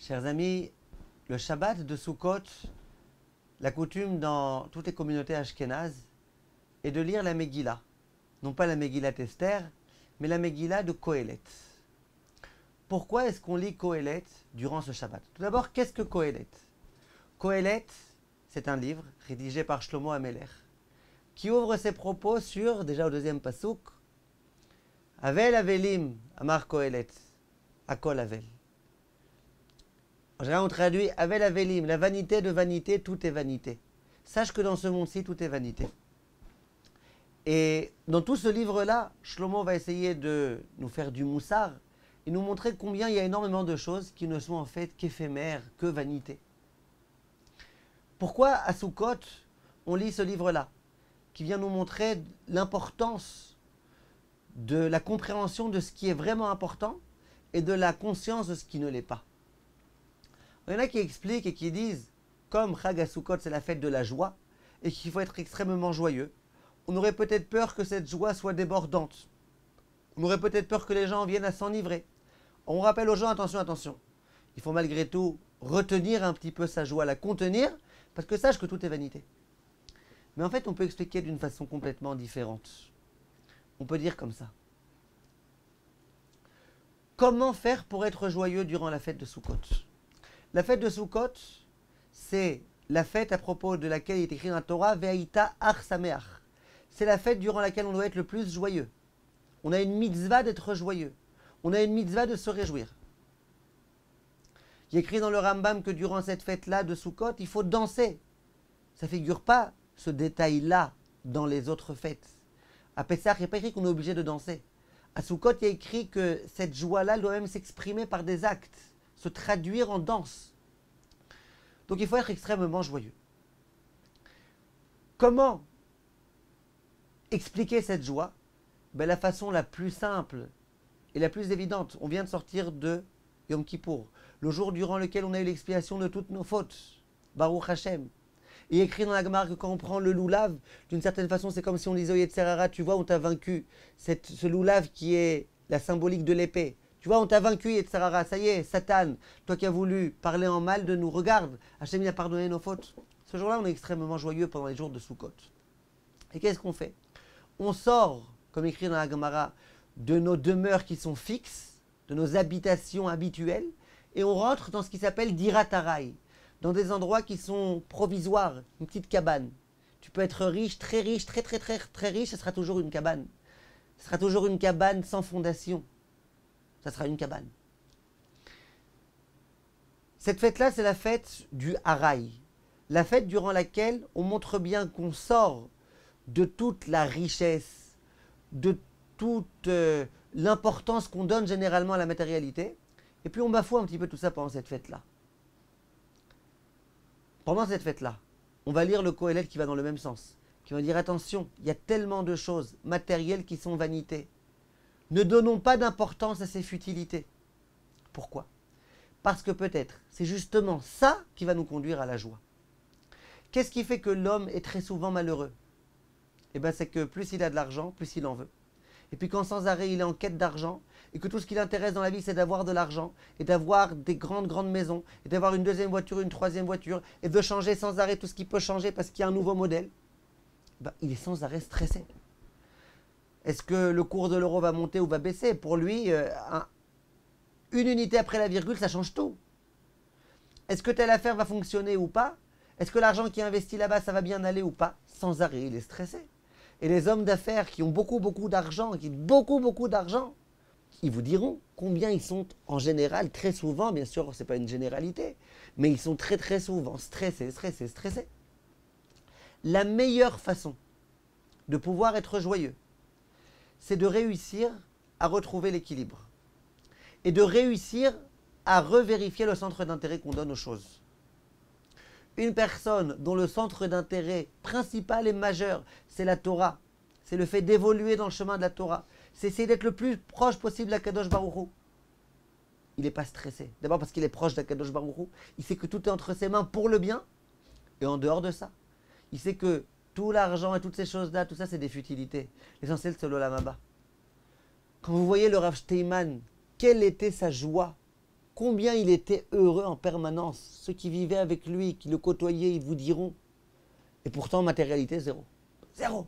Chers amis, le Shabbat de Sukkot, la coutume dans toutes les communautés ashkénazes est de lire la Megillah. Non pas la Megillat Esther, mais la Megillah de Kohelet. Pourquoi est-ce qu'on lit Kohelet durant ce Shabbat? Tout d'abord, qu'est-ce que Kohelet? Kohelet, c'est un livre rédigé par Shlomo Amelech qui ouvre ses propos sur, déjà au deuxième pasuk, Avel Avelim, Amar Kohelet, Akol Avel. En général, on traduit Avel Avelim, la vanité de vanité, tout est vanité. Sache que dans ce monde-ci, tout est vanité. Et dans tout ce livre-là, Shlomo va essayer de nous faire du moussard et nous montrer combien il y a énormément de choses qui ne sont en fait qu'éphémères, que vanité. Pourquoi à Sukkot, on lit ce livre-là, qui vient nous montrer l'importance de la compréhension de ce qui est vraiment important et de la conscience de ce qui ne l'est pas. Il y en a qui expliquent et qui disent, comme Chag HaSukkot, c'est la fête de la joie, et qu'il faut être extrêmement joyeux, on aurait peut-être peur que cette joie soit débordante. On aurait peut-être peur que les gens viennent à s'enivrer. On rappelle aux gens, attention, attention. Il faut malgré tout retenir un petit peu sa joie, la contenir, parce que sache que tout est vanité. Mais en fait, on peut expliquer d'une façon complètement différente. On peut dire comme ça. Comment faire pour être joyeux durant la fête de Sukkot? La fête de Sukkot, c'est la fête à propos de laquelle il est écrit dans la Torah, Ve'aïta Ar Sameach. C'est la fête durant laquelle on doit être le plus joyeux. On a une mitzvah d'être joyeux. On a une mitzvah de se réjouir. Il est écrit dans le Rambam que durant cette fête-là de Sukkot, il faut danser. Ça ne figure pas ce détail-là dans les autres fêtes. À Pessah, il n'y a pas écrit qu'on est obligé de danser. À Sukkot, il y a écrit que cette joie-là doit même s'exprimer par des actes, se traduire en danse. Donc il faut être extrêmement joyeux. Comment expliquer cette joie? La façon la plus simple et la plus évidente. On vient de sortir de Yom Kippour, le jour durant lequel on a eu l'expiation de toutes nos fautes. Baruch Hashem. Il est écrit dans la Gemara que quand on prend le loulav, d'une certaine façon, c'est comme si on disait au Yetzer Hara, tu vois, on t'a vaincu. Ce loulav qui est la symbolique de l'épée. Tu vois, on t'a vaincu, Yetzer Hara. Ça y est, Satan, toi qui as voulu parler en mal de nous, regarde, Hashem il a pardonné nos fautes. Ce jour-là, on est extrêmement joyeux pendant les jours de Sukkot. Et qu'est-ce qu'on fait? On sort, comme écrit dans la Gemara, de nos demeures qui sont fixes, de nos habitations habituelles, et on rentre dans ce qui s'appelle Dirat Harai, dans des endroits qui sont provisoires, une petite cabane. Tu peux être riche, très riche, très très très très riche, ce sera toujours une cabane. Ce sera toujours une cabane sans fondation. Ça sera une cabane. Cette fête-là, c'est la fête du Harai, la fête durant laquelle on montre bien qu'on sort de toute la richesse, de toute l'importance qu'on donne généralement à la matérialité, et puis on bafoue un petit peu tout ça pendant cette fête-là. Pendant cette fête-là, on va lire le Kohelet qui va dans le même sens, qui va dire attention, il y a tellement de choses matérielles qui sont vanité. Ne donnons pas d'importance à ces futilités. Pourquoi? Parce que peut-être c'est justement ça qui va nous conduire à la joie. Qu'est-ce qui fait que l'homme est très souvent malheureux? C'est que plus il a de l'argent, plus il en veut. Et puis quand sans arrêt il est en quête d'argent, et que tout ce qui l'intéresse dans la vie c'est d'avoir de l'argent, et d'avoir des grandes maisons, et d'avoir une deuxième voiture, une troisième voiture, et de changer sans arrêt tout ce qui peut changer parce qu'il y a un nouveau modèle, il est sans arrêt stressé. Est-ce que le cours de l'euro va monter ou va baisser? Pour lui, une unité après la virgule, ça change tout. Est-ce que telle affaire va fonctionner ou pas? Est-ce que l'argent qui est investi là-bas, ça va bien aller ou pas? Sans arrêt, il est stressé. Et les hommes d'affaires qui ont beaucoup d'argent, ils vous diront combien ils sont en général, très souvent, bien sûr, ce n'est pas une généralité, mais ils sont très très souvent stressés. La meilleure façon de pouvoir être joyeux, c'est de réussir à retrouver l'équilibre et de réussir à revérifier le centre d'intérêt qu'on donne aux choses. Une personne dont le centre d'intérêt principal et majeur, c'est la Torah, c'est le fait d'évoluer dans le chemin de la Torah, c'est essayer d'être le plus proche possible d'Akadosh Baruch Hu. Il n'est pas stressé. D'abord parce qu'il est proche d'Akadosh Baruch Hu. Il sait que tout est entre ses mains pour le bien. Et en dehors de ça, il sait que tout l'argent et toutes ces choses-là, tout ça, c'est des futilités. L'essentiel, c'est l'Olam Haba. Quand vous voyez le Rav Steinman, quelle était sa joie Combien il était heureux en permanence. Ceux qui vivaient avec lui, qui le côtoyaient, ils vous diront. Et pourtant, matérialité, zéro. Zéro.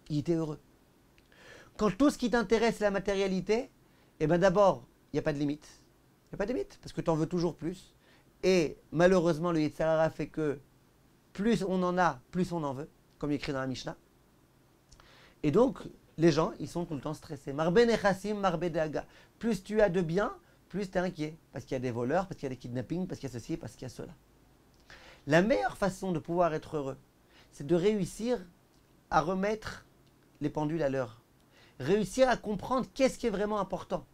Il était heureux. Quand tout ce qui t'intéresse, c'est la matérialité, eh bien d'abord, il n'y a pas de limite. Il n'y a pas de limite, parce que tu en veux toujours plus. Et malheureusement, le Yetzer Hara fait que plus on en a, plus on en veut, comme il écrit dans la Mishnah. Et donc, les gens, ils sont tout le temps stressés. Marbe nechassim, marbe deaga. Plus tu as de biens, plus tu es inquiet. Parce qu'il y a des voleurs, parce qu'il y a des kidnappings, parce qu'il y a ceci, parce qu'il y a cela. La meilleure façon de pouvoir être heureux, c'est de réussir à remettre les pendules à l'heure. Réussir à comprendre qu'est-ce qui est vraiment important.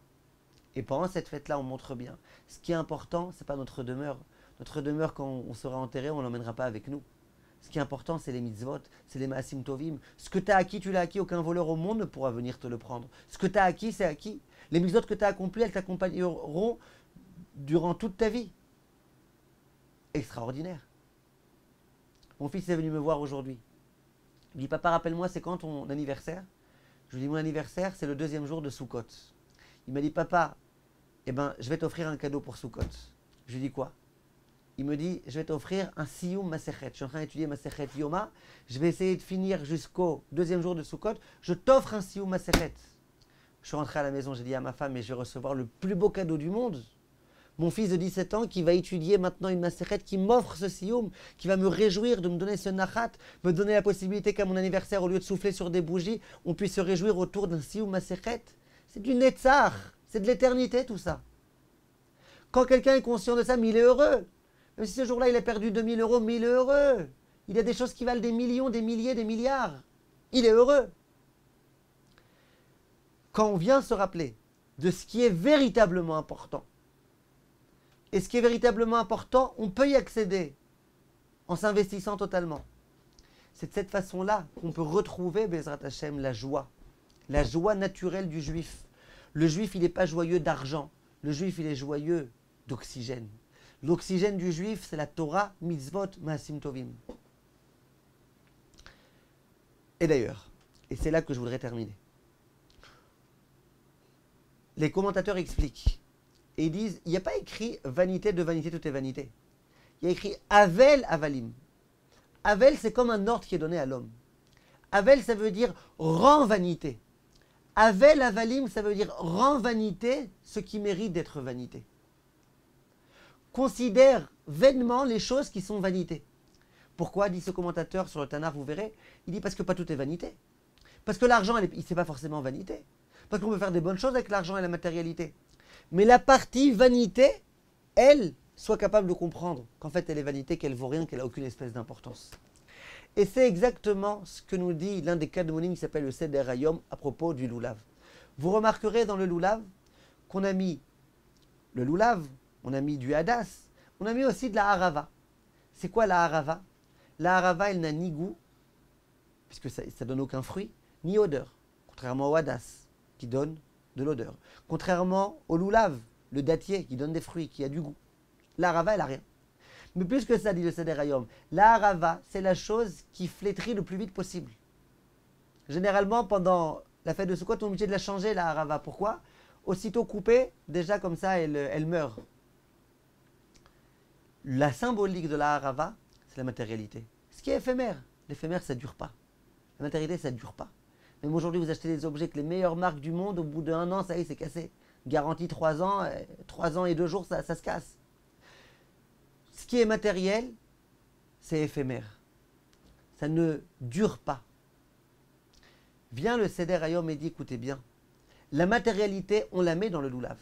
Et pendant cette fête-là, on montre bien. Ce qui est important, ce n'est pas notre demeure. Notre demeure, quand on sera enterré, on ne l'emmènera pas avec nous. Ce qui est important, c'est les mitzvot, c'est les maasim tovim. Ce que tu as acquis, tu l'as acquis. Aucun voleur au monde ne pourra venir te le prendre. Ce que tu as acquis, c'est acquis. Les mitzvot que tu as accomplies, elles t'accompagneront durant toute ta vie. Extraordinaire. Mon fils est venu me voir aujourd'hui. Il dit, papa, rappelle-moi, c'est quand ton anniversaire? Je lui dis, mon anniversaire, c'est le 2e jour de Sukkot. Il m'a dit, papa, eh ben, je vais t'offrir un cadeau pour Sukkot. Je lui dis, quoi? Il me dit, je vais t'offrir un Siyum Masechet. Je suis en train d'étudier Masechet Yoma. Je vais essayer de finir jusqu'au 2e jour de Sukkot. Je t'offre un Siyum Masechet. Je suis rentré à la maison, j'ai dit à ma femme, mais je vais recevoir le plus beau cadeau du monde. Mon fils de 17 ans qui va étudier maintenant une Masechet, qui m'offre ce Siyum, qui va me réjouir de me donner ce Nachat, me donner la possibilité qu'à mon anniversaire, au lieu de souffler sur des bougies, on puisse se réjouir autour d'un Siyum Masechet. C'est du Netzach, c'est de l'éternité tout ça. Quand quelqu'un est conscient de ça, mais il est heureux. Même si ce jour-là, il a perdu 2000 euros, mais il est heureux. Il y a des choses qui valent des millions, des milliers, des milliards. Il est heureux. Quand on vient se rappeler de ce qui est véritablement important, et ce qui est véritablement important, on peut y accéder en s'investissant totalement. C'est de cette façon-là qu'on peut retrouver, Bezrat Hashem, la joie naturelle du juif. Le juif, il n'est pas joyeux d'argent. Le juif, il est joyeux d'oxygène. L'oxygène du juif, c'est la Torah, mitzvot, maasim tovim. Et d'ailleurs, et c'est là que je voudrais terminer, les commentateurs expliquent, et ils disent, il n'y a pas écrit vanité de vanité, tout est vanité. Il y a écrit Avel Avalim. Avel, c'est comme un ordre qui est donné à l'homme. Avel, ça veut dire rend vanité. Avel Avalim, ça veut dire rend vanité ce qui mérite d'être vanité. Considère vainement les choses qui sont vanité. Pourquoi, dit ce commentateur sur le Tanar, vous verrez, il dit parce que pas tout est vanité. Parce que l'argent, c'est pas forcément vanité. Parce qu'on peut faire des bonnes choses avec l'argent et la matérialité. Mais la partie vanité, elle, soit capable de comprendre qu'en fait elle est vanité, qu'elle vaut rien, qu'elle n'a aucune espèce d'importance. Et c'est exactement ce que nous dit l'un des Kadmonim qui s'appelle le Seder Hayom à propos du Lulav. Vous remarquerez dans le Lulav qu'on a mis le Lulav, on a mis du Hadas, on a mis aussi de la Harava. C'est quoi la Harava? La Harava, elle n'a ni goût, puisque ça ne donne aucun fruit, ni odeur, contrairement au Hadas, qui donne de l'odeur. Contrairement au Lulav, le dattier, qui donne des fruits, qui a du goût. La Harava, elle n'a rien. Mais plus que ça, dit le Seder Hayom, la Harava, c'est la chose qui flétrit le plus vite possible. Généralement, pendant la fête de Sukkot, on est obligé de la changer, la Harava. Pourquoi? Aussitôt coupée, déjà comme ça, elle meurt. La symbolique de la Harava, c'est la matérialité. Ce qui est éphémère. L'éphémère, ça ne dure pas. La matérialité, ça ne dure pas. Même aujourd'hui, vous achetez des objets que les meilleures marques du monde, au bout d'1 an, ça y est, c'est cassé. Garantie 3 ans, 3 ans et 2 jours, ça se casse. Ce qui est matériel, c'est éphémère. Ça ne dure pas. Vient le Seder Hayom et dit, écoutez bien, la matérialité, on la met dans le Lulav.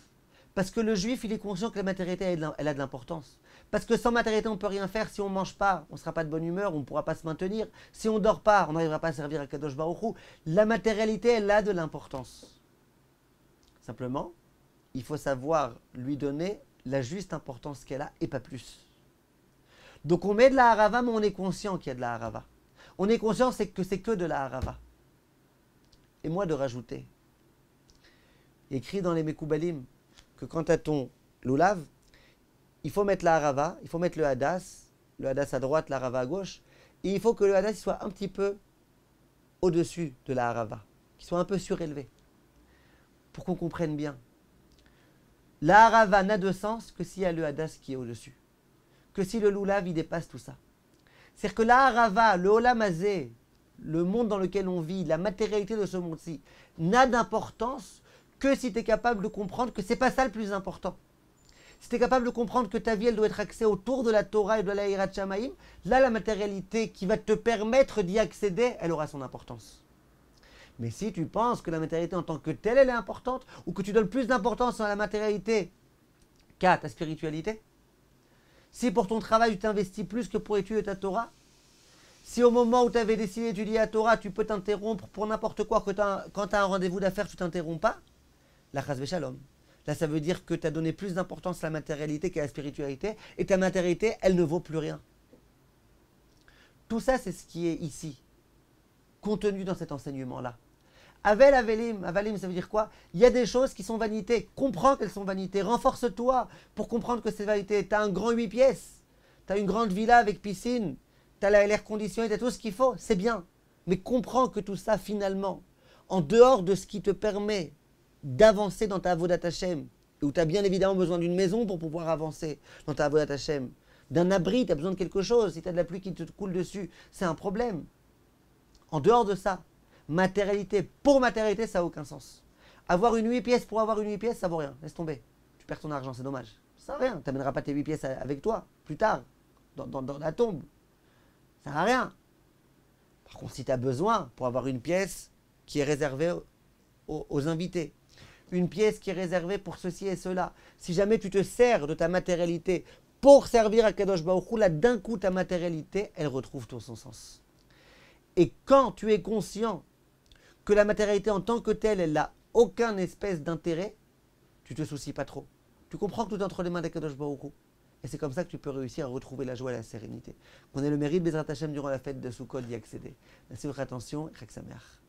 Parce que le juif, il est conscient que la matérialité, elle a de l'importance. Parce que sans matérialité, on ne peut rien faire. Si on ne mange pas, on ne sera pas de bonne humeur, on ne pourra pas se maintenir. Si on ne dort pas, on n'arrivera pas à servir à Kadosh Baruch Hu. La matérialité, elle a de l'importance. Simplement, il faut savoir lui donner la juste importance qu'elle a et pas plus. Donc on met de la harava, mais on est conscient qu'il y a de la harava. On est conscient que c'est que de la harava. Et moi de rajouter, écrit dans les Mekoubalim, que quant à ton lulav, il faut mettre la harava, il faut mettre le hadas à droite, la harava à gauche, et il faut que le hadas soit un petit peu au-dessus de la harava, qu'il soit un peu surélevé, pour qu'on comprenne bien. La harava n'a de sens que s'il y a le hadas qui est au-dessus. Que si le lulav, il dépasse tout ça. C'est-à-dire que la harava, le olam hazé, le monde dans lequel on vit, la matérialité de ce monde-ci, n'a d'importance que si tu es capable de comprendre que c'est pas ça le plus important. Si tu es capable de comprendre que ta vie, elle doit être axée autour de la Torah et de la Hirat Shamayim, là, la matérialité qui va te permettre d'y accéder, elle aura son importance. Mais si tu penses que la matérialité en tant que telle, elle est importante, ou que tu donnes plus d'importance à la matérialité qu'à ta spiritualité, si pour ton travail, tu t'investis plus que pour étudier ta Torah, si au moment où tu avais décidé d'étudier la Torah, tu peux t'interrompre pour n'importe quoi, que quand tu as un rendez-vous d'affaires, tu ne t'interromps pas, la chas v'shalom. Là, ça veut dire que tu as donné plus d'importance à la matérialité qu'à la spiritualité, et ta matérialité, elle ne vaut plus rien. Tout ça, c'est ce qui est ici, contenu dans cet enseignement-là. Avel, avelim, avalim, ça veut dire quoi? Il y a des choses qui sont vanités. Comprends qu'elles sont vanités. Renforce-toi pour comprendre que c'est vanité. Tu as un grand 8 pièces. Tu as une grande villa avec piscine. Tu as l'air conditionné, tu as tout ce qu'il faut. C'est bien. Mais comprends que tout ça, finalement, en dehors de ce qui te permet d'avancer dans ta Avodat Hashem, où tu as bien évidemment besoin d'une maison pour pouvoir avancer dans ta Avodat Hashem, d'un abri, tu as besoin de quelque chose. Si tu as de la pluie qui te coule dessus, c'est un problème. En dehors de ça, matérialité pour matérialité, ça n'a aucun sens. Avoir une 8 pièces pour avoir une 8 pièces, ça vaut rien. Laisse tomber. Tu perds ton argent, c'est dommage. Ça sert à rien. Tu n'amèneras pas tes 8 pièces avec toi, plus tard, dans la tombe. Ça sert à rien. Par contre, si tu as besoin pour avoir une pièce qui est réservée aux invités, une pièce qui est réservée pour ceci et cela, si jamais tu te sers de ta matérialité pour servir à Kadosh Baruch Hu, là, d'un coup, ta matérialité, elle retrouve tout son sens. Et quand tu es conscient que la matérialité en tant que telle, elle n'a aucun espèce d'intérêt, tu te soucies pas trop. Tu comprends que tout est entre les mains d'Akadosh Baruch Hu. Et c'est comme ça que tu peux réussir à retrouver la joie et la sérénité. Qu'on ait le mérite, Bezrat Hashem, durant la fête de Sukkot, d'y accéder. Merci de votre attention. Chag Sameach.